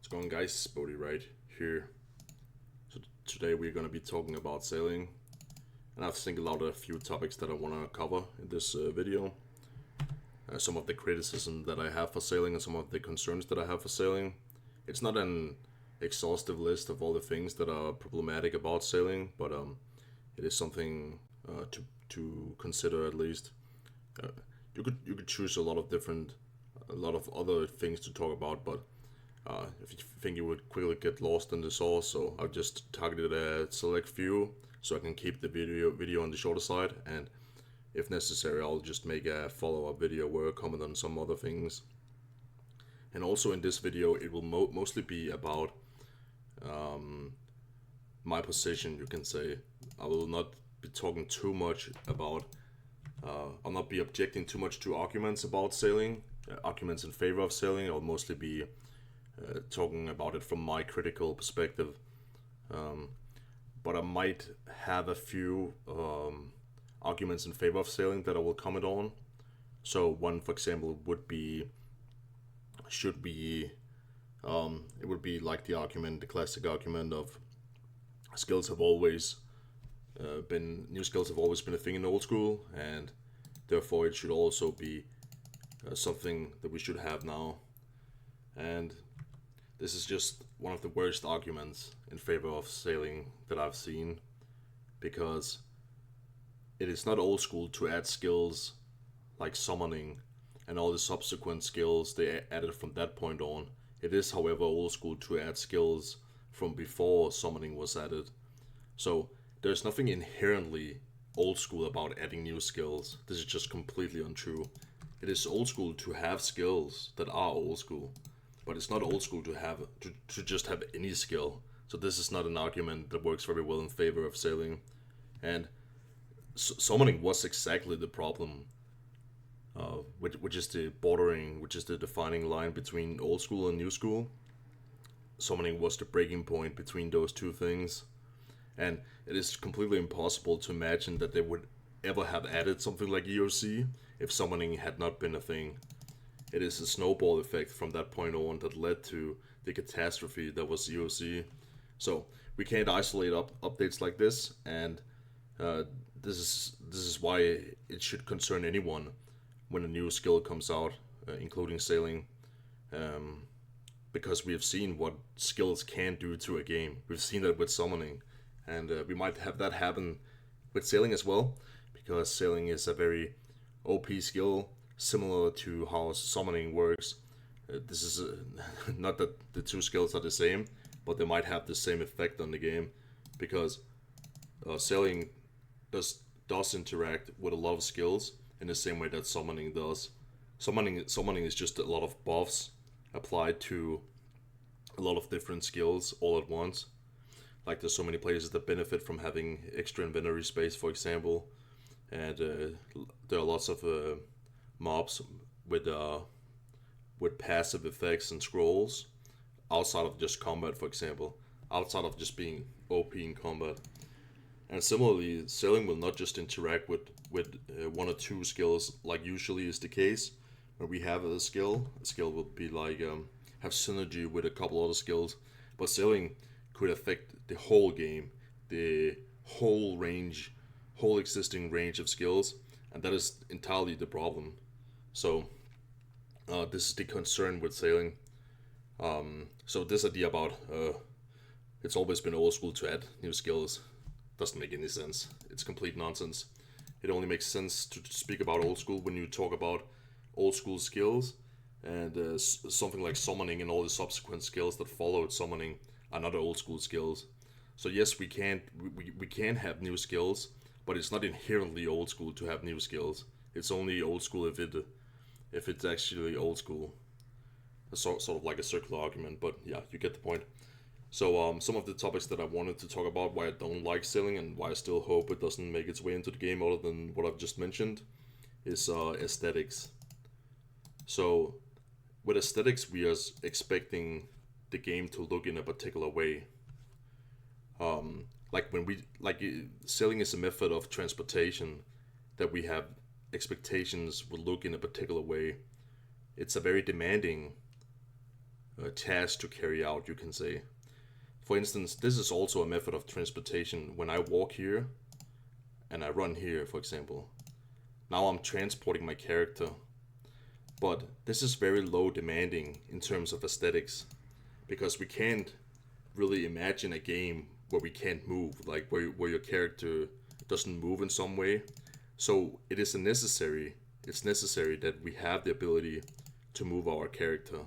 What's going, guys? Bodhi right here. So today we're going to be talking about sailing, and I've singled out a few topics that I want to cover in this video. Some of the criticism that I have for sailing and some of the concerns that I have for sailing. It's not an exhaustive list of all the things that are problematic about sailing, but it is something to consider at least. Uh, you could choose a lot of other things to talk about, but if you think you would quickly get lost in the sauce, so I've just targeted a select few so I can keep the video on the shorter side, and if necessary, I'll just make a follow-up video where I comment on some other things. And also in this video, it will mostly be about my position, you can say. I will not be talking too much about, I'll not be objecting too much to arguments about sailing, arguments in favor of sailing. I'll mostly be talking about it from my critical perspective. But I might have a few arguments in favor of sailing that I will comment on. So one, for example, would be should be it would be like the classic argument of skills have always new skills have always been a thing in old school, and therefore it should also be something that we should have now. And this is just one of the worst arguments in favor of sailing that I've seen, because it is not old school to add skills like summoning and all the subsequent skills they added from that point on. It is, however, old school to add skills from before summoning was added. So there's nothing inherently old school about adding new skills. This is just completely untrue. It is old school to have skills that are old school, but it's not old school to just have any skill. So this is not an argument that works very well in favor of sailing. And summoning was exactly the problem, which is the defining line between old school and new school. Summoning was the breaking point between those two things, and it is completely impossible to imagine that they would ever have added something like EOC if summoning had not been a thing. It is a snowball effect from that point on that led to the catastrophe that was EOC. So we can't isolate updates like this, and this is why it should concern anyone when a new skill comes out, including sailing, because we have seen what skills can do to a game. We've seen that with summoning, and we might have that happen with sailing as well, because sailing is a very OP skill, similar to how summoning works. This is not that the two skills are the same, but they might have the same effect on the game, because sailing does interact with a lot of skills in the same way that summoning does. Summoning is just a lot of buffs applied to a lot of different skills all at once. Like there's so many players that benefit from having extra inventory space, for example, and there are lots of mobs with passive effects and scrolls outside of just combat, for example, outside of just being OP in combat. And similarly, sailing will not just interact with one or two skills like usually is the case. When we have a skill will be like have synergy with a couple other skills, but sailing could affect the whole game, the whole existing range of skills, and that is entirely the problem. So this is the concern with sailing. So this idea about it's always been old school to add new skills doesn't make any sense. It's complete nonsense. It only makes sense to speak about old school when you talk about old school skills, and something like summoning and all the subsequent skills that followed summoning are not old school skills. So yes, we can have new skills, but it's not inherently old school to have new skills. It's only old school if it's actually old school. Sort of like a circular argument, but yeah, you get the point. So some of the topics that I wanted to talk about, why I don't like sailing and why I still hope it doesn't make its way into the game other than what I've just mentioned, is aesthetics. So with aesthetics, we are expecting the game to look in a particular way. Like when we like sailing is a method of transportation that we have expectations will look in a particular way. It's a very demanding task to carry out, you can say. For instance, this is also a method of transportation. When I walk here and I run here, for example, now I'm transporting my character. But this is very low demanding in terms of aesthetics, because we can't really imagine a game where we can't move, like where your character doesn't move in some way. So it's necessary that we have the ability to move our character.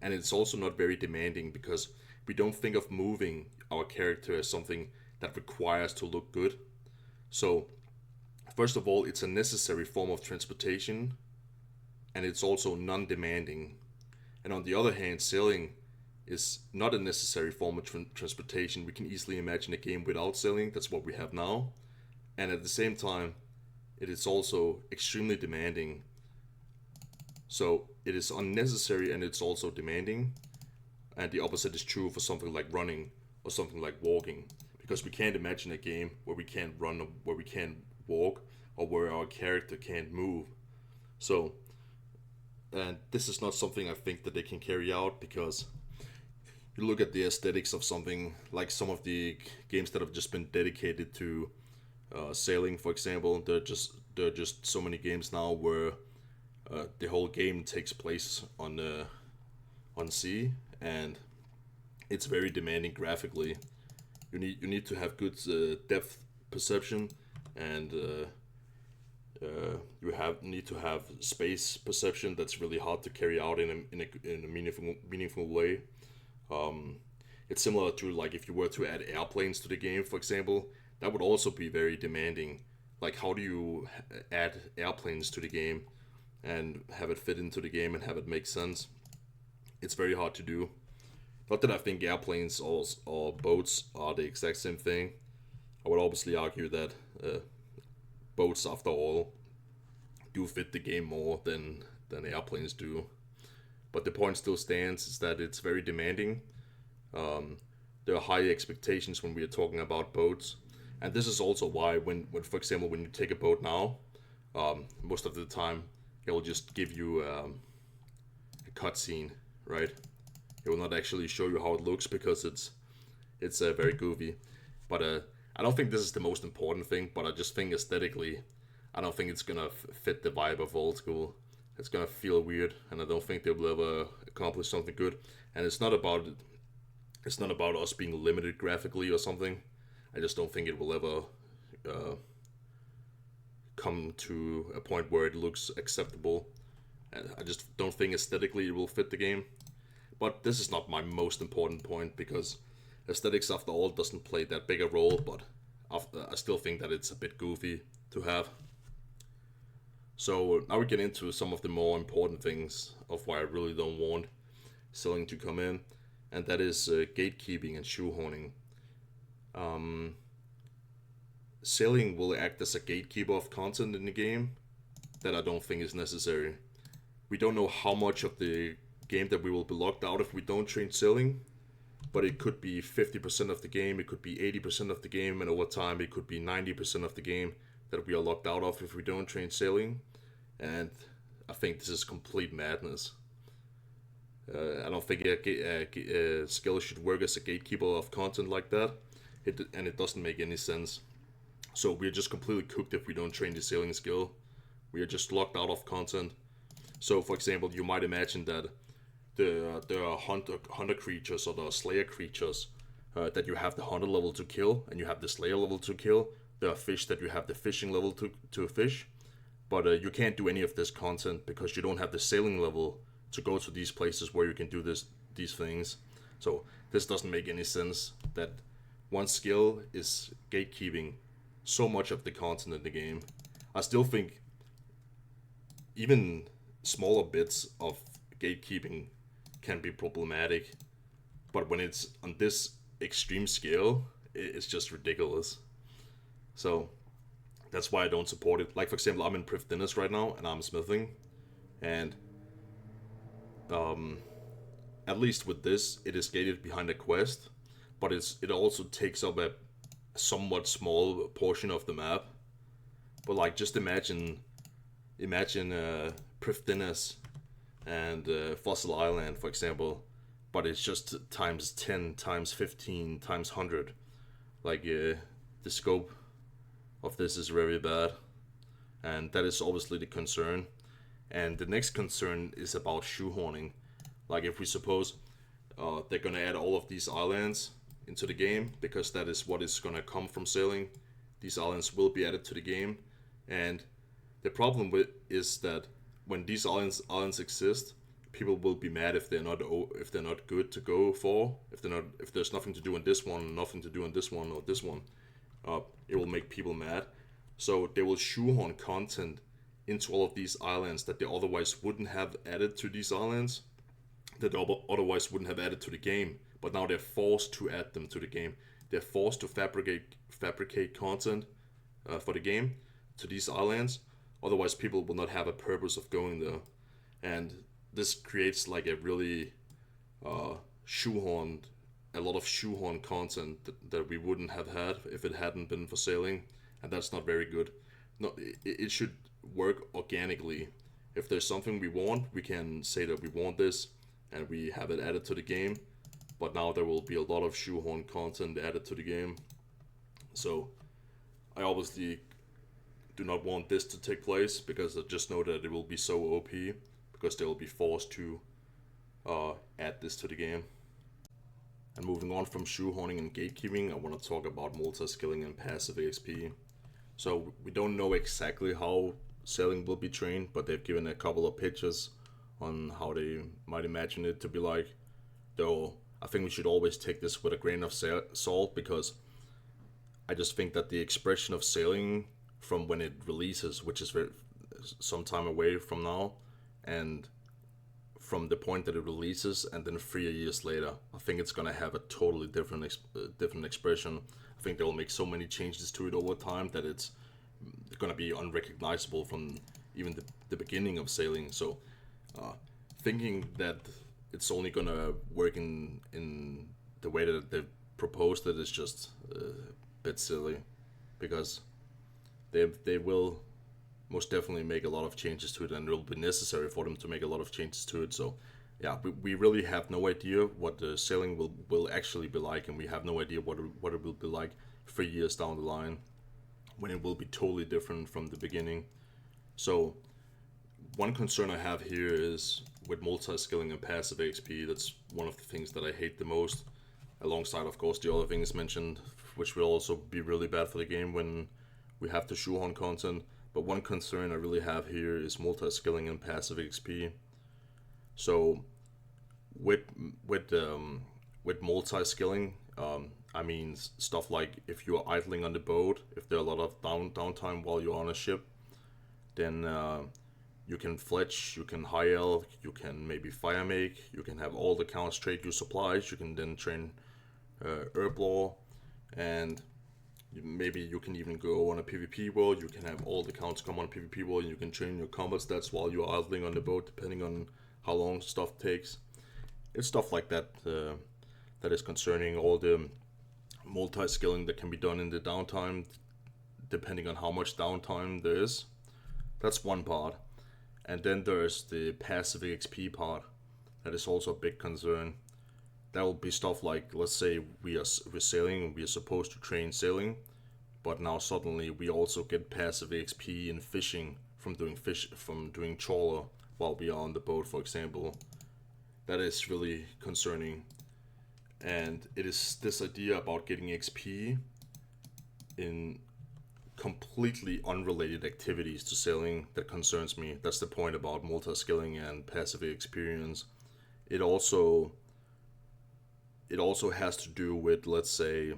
And it's also not very demanding because we don't think of moving our character as something that requires to look good. So, first of all, it's a necessary form of transportation, and it's also non demanding. And on the other hand, sailing is not a necessary form of transportation. We can easily imagine a game without sailing, that's what we have now. And at the same time, it is also extremely demanding. So it is unnecessary and it's also demanding. And the opposite is true for something like running or something like walking. Because we can't imagine a game where we can't run or where we can't walk or where our character can't move. So, and this is not something I think that they can carry out, because you look at the aesthetics of something like some of the games that have just been dedicated to sailing, for example. There are just so many games now where the whole game takes place on sea, and it's very demanding graphically. You need to have good depth perception, and need to have space perception that's really hard to carry out in a meaningful way. It's similar to like if you were to add airplanes to the game, for example, that would also be very demanding. Like, how do you add airplanes to the game and have it fit into the game and have it make sense? It's very hard to do. Not that I think airplanes or boats are the exact same thing. I would obviously argue that boats, after all, do fit the game more than airplanes do. But the point still stands, is that it's very demanding. There are high expectations when we are talking about boats. And this is also why when for example, when you take a boat now, most of the time it will just give you a cutscene, right? It will not actually show you how it looks because it's very goofy. But I don't think this is the most important thing, but I just think aesthetically, I don't think it's gonna fit the vibe of old school. It's gonna feel weird, and I don't think they will ever accomplish something good. And it's not about us being limited graphically or something. I just don't think it will ever come to a point where it looks acceptable. And I just don't think aesthetically it will fit the game. But this is not my most important point, because aesthetics, after all, doesn't play that big a role. But I still think that it's a bit goofy to have. So now we get into some of the more important things of why I really don't want selling to come in, and that is gatekeeping and shoehorning. Selling will act as a gatekeeper of content in the game that I don't think is necessary. We don't know how much of the game that we will be locked out if we don't train selling, but it could be 50% of the game, it could be 80% of the game, and over time it could be 90% of the game that we are locked out of if we don't train sailing. And I think this is complete madness. I don't think a skill should work as a gatekeeper of content like that. It doesn't make any sense. So we're just completely cooked if we don't train the sailing skill. We are just locked out of content. So, for example, you might imagine that there are hunter creatures or the slayer creatures that you have the hunter level to kill, and you have the slayer level to kill. There are fish that you have the fishing level to fish, but you can't do any of this content because you don't have the sailing level to go to these places where you can do these things. So this doesn't make any sense, that one skill is gatekeeping so much of the content in the game. I still think even smaller bits of gatekeeping can be problematic, but when it's on this extreme scale, it's just ridiculous. So that's why I don't support it. Like, for example, I'm in Priv Dinners right now and I'm smithing, and at least with this, it is gated behind a quest, but it also takes up a somewhat small portion of the map. But like, just imagine Priv Dinners and Fossil Island, for example, but it's just times 10, times 15, times 100. Like, the scope of this is very bad, and that is obviously the concern. And the next concern is about shoehorning. Like, if we suppose they're gonna add all of these islands into the game, because that is what is gonna come from sailing. These islands will be added to the game, and the problem with is that when these islands exist, people will be mad if they're not good to go for. If there's nothing to do in this one, nothing to do in this one or this one, it will make people mad. So they will shoehorn content into all of these islands that they otherwise wouldn't have added to these islands, that they otherwise wouldn't have added to the game. But now they're forced to add them to the game. They're forced to fabricate content for the game to these islands. Otherwise, people will not have a purpose of going there, and this creates like a really shoehorned, a lot of shoehorn content that we wouldn't have had if it hadn't been for sailing, and that's not very good. No, it should work organically. If there's something we want, we can say that we want this, and we have it added to the game. But now there will be a lot of shoehorn content added to the game. So I obviously do not want this to take place, because I just know that it will be so OP, because they will be forced to add this to the game. And moving on from shoehorning and gatekeeping, I want to talk about multi-skilling and passive XP. So we don't know exactly how sailing will be trained, but they've given a couple of pictures on how they might imagine it to be like. Though I think we should always take this with a grain of salt, because I just think that the expression of sailing from when it releases, which is some time away from now, and from the point that it releases and then 3 years later, I think it's gonna have a totally different expression. I think they will make so many changes to it over time that it's gonna be unrecognizable from even the beginning of sailing. So thinking that it's only gonna work in the way that they've proposed it is just a bit silly, because they will most definitely make a lot of changes to it, and it will be necessary for them to make a lot of changes to it. So yeah, we really have no idea what the sailing will actually be like, and we have no idea what it will be like 3 years down the line, when it will be totally different from the beginning. So one concern I have here is with multi-skilling and passive XP. That's one of the things that I hate the most, alongside of course the other things mentioned, which will also be really bad for the game when we have to shoehorn content. But one concern I really have here is multi-skilling and passive XP. So with multi-skilling, I mean stuff like if you're idling on the boat, if there are a lot of downtime while you're on a ship, then you can fletch, you can high elf, you can maybe fire make, you can have all the counts trade your supplies, you can then train herb law, and maybe you can even go on a PvP world. You can have all the counts come on a PvP world, and you can train your combat stats while you're idling on the boat, depending on how long stuff takes. It's stuff like that that is concerning. All the multi-skilling that can be done in the downtime, depending on how much downtime there is. That's one part. And then there's the passive XP part. That is also a big concern. That will be stuff like, let's say we're sailing and we are supposed to train sailing, but now suddenly we also get passive XP in fishing from doing trawler while we are on the boat, for example. That is really concerning. And it is this idea about getting XP in completely unrelated activities to sailing that concerns me. That's the point about multi-skilling and passive experience. It also has to do with, let's say,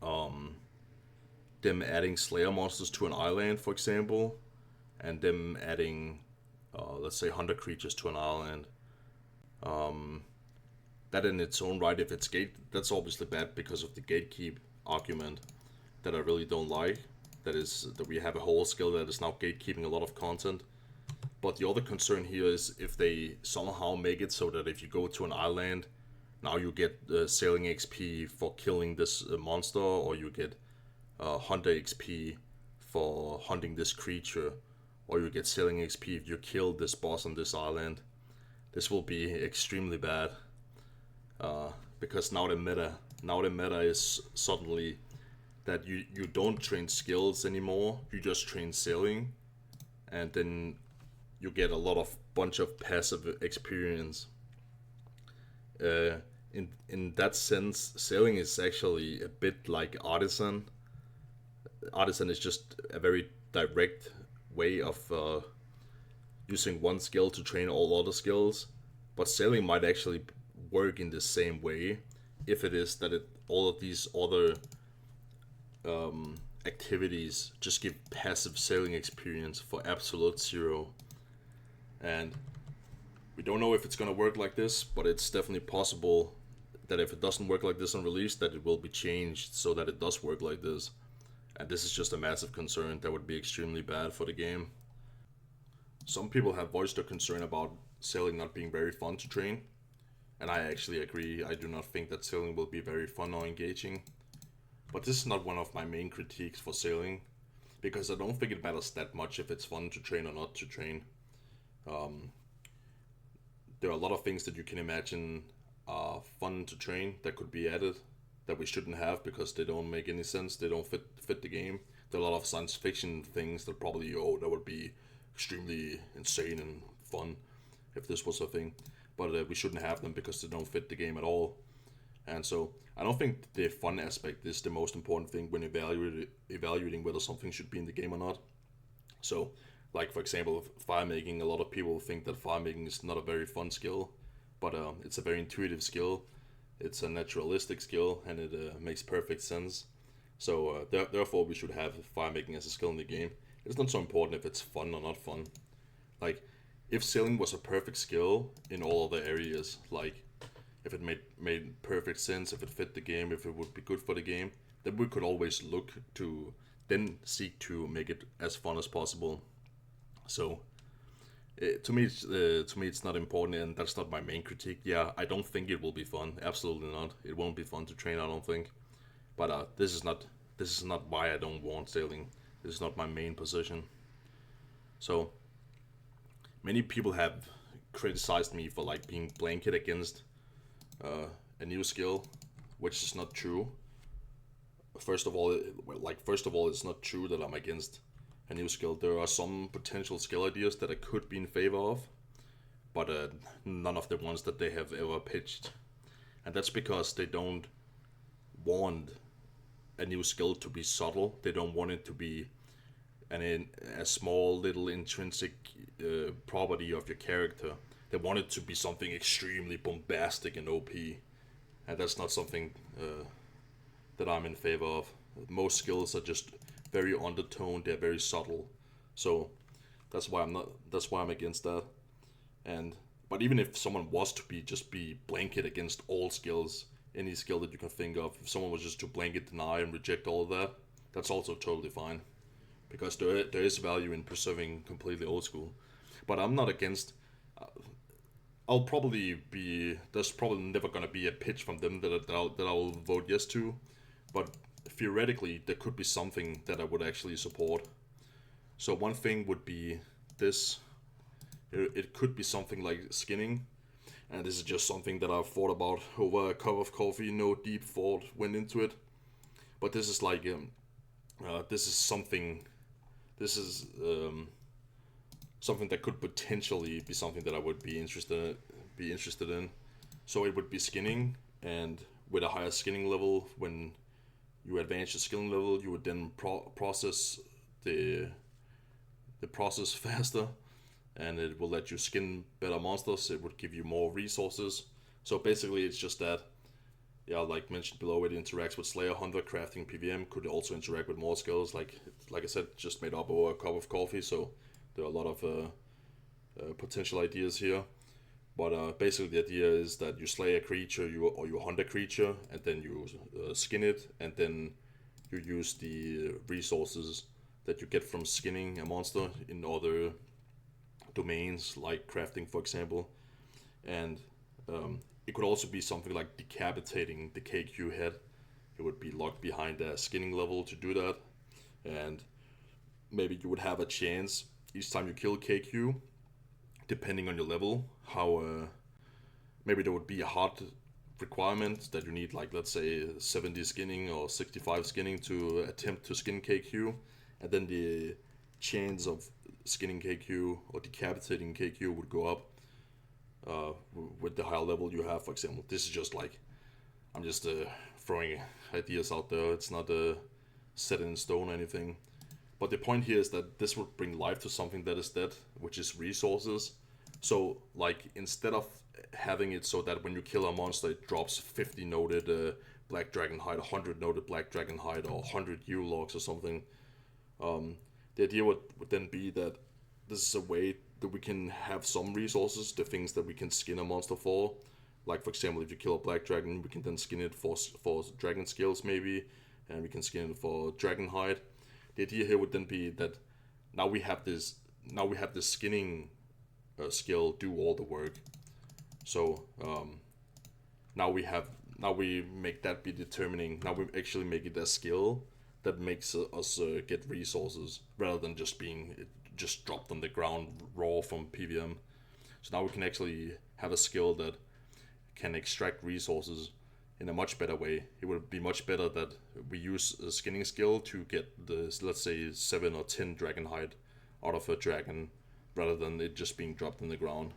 them adding Slayer monsters to an island, for example, and them adding, let's say, hunter creatures to an island. That in its own right, if it's that's obviously bad because of the gatekeep argument that I really don't like. That is that we have a whole skill that is now gatekeeping a lot of content. But the other concern here is if they somehow make it so that if you go to an island, now you get sailing XP for killing this monster, or you get hunter XP for hunting this creature, or you get sailing XP if you kill this boss on this island. This will be extremely bad. because now the meta is suddenly that you don't train skills anymore. You just train sailing, and then you get a lot of bunch of passive experience. In that sense, sailing is actually a bit like artisan. Artisan is just a very direct way of using one skill to train all other skills, but sailing might actually work in the same way if it is that all of these other activities just give passive sailing experience for absolute zero. And we don't know if it's gonna work like this, but it's definitely possible that if it doesn't work like this on release, that it will be changed so that it does work like this. And this is just a massive concern that would be extremely bad for the game. Some people have voiced their concern about sailing not being very fun to train, and I actually agree. I do not think that sailing will be very fun or engaging. But this is not one of my main critiques for sailing, because I don't think it matters that much if it's fun to train or not to train. Um, there are a lot of things that you can imagine are fun to train that could be added that we shouldn't have because they don't make any sense. They don't fit the game. There are a lot of science fiction things that probably that would be extremely insane and fun if this was a thing, but we shouldn't have them because they don't fit the game at all. And so I don't think the fun aspect is the most important thing when evaluating whether something should be in the game or not. So, like for example, fire making. A lot of people think that fire making is not a very fun skill, but it's a very intuitive skill. It's a naturalistic skill, and it makes perfect sense. So therefore, we should have fire making as a skill in the game. It's not so important if it's fun or not fun. Like, if sailing was a perfect skill in all other areas, like if it made perfect sense, if it fit the game, if it would be good for the game, then we could always look to then seek to make it as fun as possible. So to me it's not important, and that's not my main critique. Yeah, I don't think it will be fun. Absolutely not. It won't be fun to train. I don't think. But this is not why I don't want sailing. This is not my main position. So many people have criticized me for like being blanket against a new skill, which is not true. First of all, it's not true that I'm against a new skill. There are some potential skill ideas that I could be in favor of, but none of the ones that they have ever pitched, and that's because they don't want a new skill to be subtle. They don't want it to be a small little intrinsic property of your character. They want it to be something extremely bombastic and OP, and that's not something that I'm in favor of. Most skills are just very undertoned. They're very subtle, so that's why I'm not. That's why I'm against that. And but even if someone was to be blanket against all skills, any skill that you can think of, if someone was just to blanket deny and reject all of that, that's also totally fine, because there is value in preserving completely old school. But I'm not against. I'll probably be. There's probably never gonna be a pitch from them that I will vote yes to, but theoretically there could be something that I would actually support. So one thing would be this. It could be something like skinning, and this is just something that I've thought about over a cup of coffee. No deep thought went into it, but this is like this is something. This is something that could potentially be something that I would be interested in. So it would be skinning, and with a higher skinning level, when you advance your skilling level, you would then process the process faster, and it will let you skin better monsters. It would give you more resources. So basically, it's just that, yeah, like mentioned below, it interacts with Slayer, Hunter, Crafting, PVM. Could also interact with more skills. Like I said, just made up over a cup of coffee. So there are a lot of potential ideas here. But basically, the idea is that you slay a creature, you hunt a creature, and then you skin it, and then you use the resources that you get from skinning a monster in other domains, like crafting, for example. And it could also be something like decapitating the KQ head. It would be locked behind a skinning level to do that, and maybe you would have a chance each time you kill KQ, depending on your level, how maybe there would be a hard, requirement that you need, like, let's say 70 skinning or 65 skinning to attempt to skin KQ, and then the chance of skinning KQ or decapitating KQ would go up with the higher level you have, for example. This is just like, I'm just throwing ideas out there. It's not set in stone or anything. But the point here is that this would bring life to something that is dead, which is resources. So, like, instead of having it so that when you kill a monster, it drops 50 noted Black Dragon Hide, 100 noted Black Dragon Hide, or 100 U-Logs or something, the idea would then be that this is a way that we can have some resources, the things that we can skin a monster for. Like, for example, if you kill a Black Dragon, we can then skin it for Dragon Scales, maybe, and we can skin it for Dragon Hide. The idea here would then be that now we have this skinning skill do all the work. So now we make that be determining. Now we actually make it a skill that makes us get resources rather than just dropped on the ground raw from PVM. So now we can actually have a skill that can extract resources in a much better way. It would be much better that we use a skinning skill to get the, let's say, 7 or 10 dragon hide out of a dragon, rather than it just being dropped in the ground.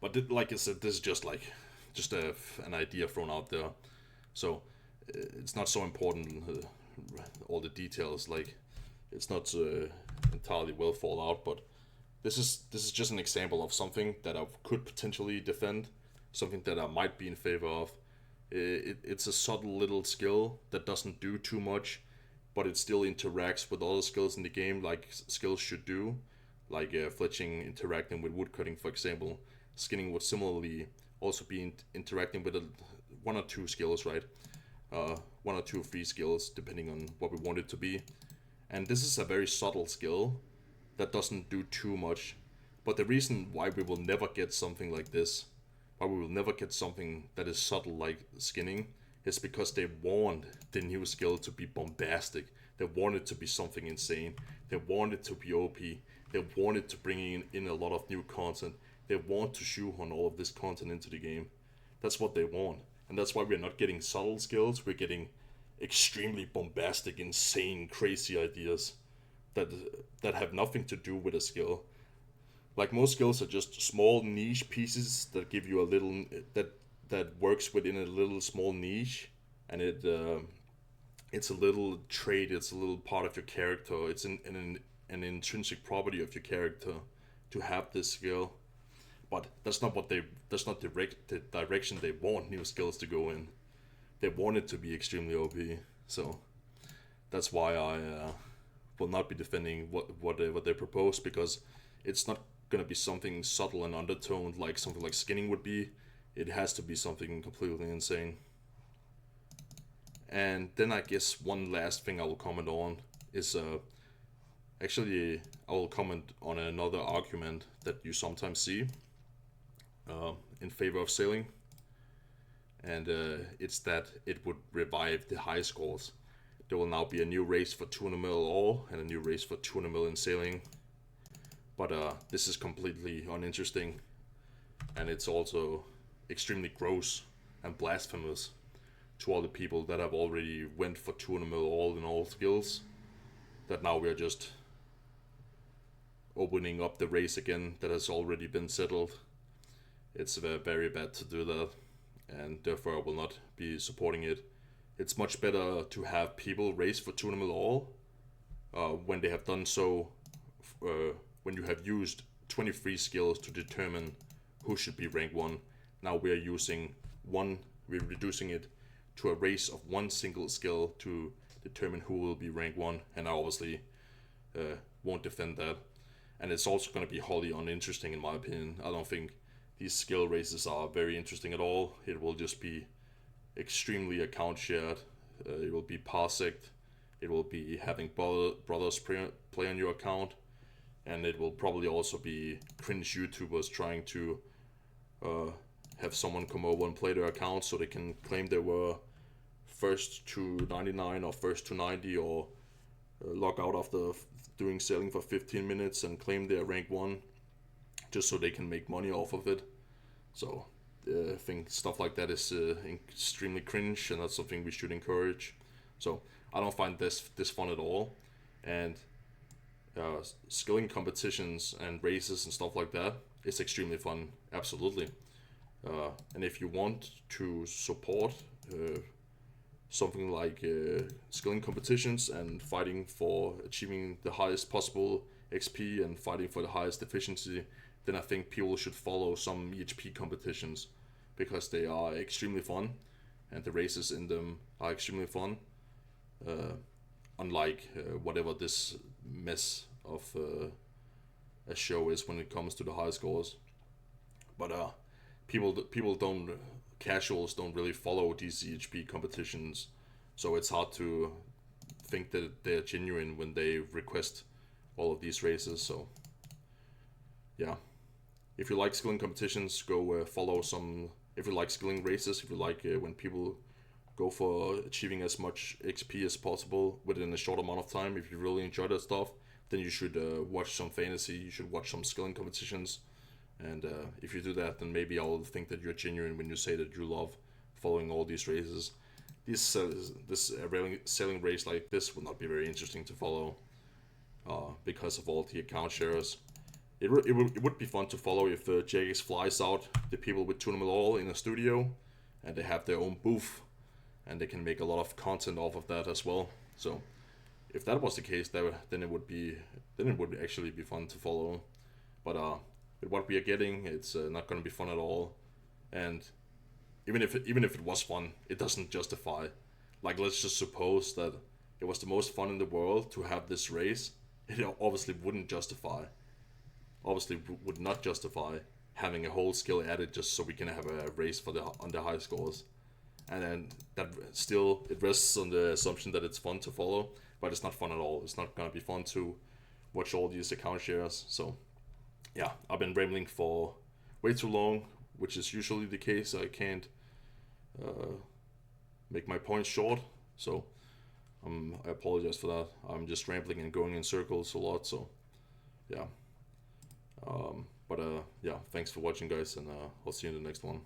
But like I said, this is just an idea thrown out there. So it's not so important, all the details, like, it's not entirely well thought out, but this is just an example of something that I could potentially defend, something that I might be in favor of. It's a subtle little skill that doesn't do too much, but it still interacts with other skills in the game, like skills should do, like fletching interacting with woodcutting, for example. Skinning would similarly also be interacting with one or two skills, right? 1 or 2 or 3 skills, depending on what we want it to be. And this is a very subtle skill that doesn't do too much. But the reason why we will never get something like this, why we will never get something that is subtle like skinning, is because they want the new skill to be bombastic. They want it to be something insane. They want it to be OP. They want it to bring in a lot of new content. They want to shoehorn all of this content into the game. That's what they want. And that's why we're not getting subtle skills. We're getting extremely bombastic, insane, crazy ideas that have nothing to do with a skill. Like, most skills are just small niche pieces that give you a little that works within a little small niche, and it's a little trait, it's a little part of your character, it's an intrinsic property of your character to have this skill. But that's not the direction they want new skills to go in. They want it to be extremely OP. So that's why I will not be defending what they propose, because it's not gonna be something subtle and undertoned like something like skinning would be. It has to be something completely insane. And then I guess one last thing I will comment on is actually I will comment on another argument that you sometimes see in favor of sailing, and it's that it would revive the high scores. There will now be a new race for 200 mil all and a new race for 200 mil in sailing, but this is completely uninteresting, and it's also extremely gross and blasphemous to all the people that have already went for 200 mil all in all skills, that now we are just opening up the race again that has already been settled. It's very bad to do that, and therefore I will not be supporting it. It's much better to have people race for 200 mil all when they have done so, when you have used 23 skills to determine who should be rank 1. Now we're reducing it to a race of one single skill to determine who will be rank 1, and I obviously won't defend that. And it's also going to be wholly uninteresting in my opinion. I don't think these skill races are very interesting at all. It will just be extremely account shared. It will be parsect. It will be having brothers play on your account, and it will probably also be cringe YouTubers trying to have someone come over and play their account so they can claim they were first to 99 or first to 90, or log out after doing sailing for 15 minutes and claim they're rank 1 just so they can make money off of it. So think stuff like that is extremely cringe, and that's something we should encourage. So I don't find this fun at all. And skilling competitions and races and stuff like that is extremely fun, absolutely. And if you want to support something like skilling competitions and fighting for achieving the highest possible XP and fighting for the highest efficiency, then I think people should follow some EHP competitions because they are extremely fun and the races in them are extremely fun. Unlike whatever this mess of a show is when it comes to the high scores. But people don't casuals don't really follow these EHP competitions, so it's hard to think that they're genuine when they request all of these races. So yeah, if you like skilling competitions, go follow some. If you like skilling races, if you like when people go for achieving as much XP as possible within a short amount of time, if you really enjoy that stuff, then you should watch some fantasy. You should watch some skilling competitions. And if you do that, then maybe I'll think that you're genuine when you say that you love following all these races. This sailing race like this would not be very interesting to follow because of all the account shares. It would be fun to follow if JX flies out the people with Tournament All in a studio and they have their own booth and they can make a lot of content off of that as well. So if that was the case, then it would actually be fun to follow. But with what we are getting, it's not going to be fun at all. And even if it was fun, it doesn't justify. Like, let's just suppose that it was the most fun in the world to have this race. It obviously wouldn't justify. Obviously, would not justify having a whole skill added just so we can have a race for on the high scores. And then that still it rests on the assumption that it's fun to follow, but it's not fun at all. It's not gonna be fun to watch all these account shares. So yeah, I've been rambling for way too long, which is usually the case. I can't make my points short, so I apologize for that. I'm just rambling and going in circles a lot. So yeah, but yeah, thanks for watching, guys, and I'll see you in the next one.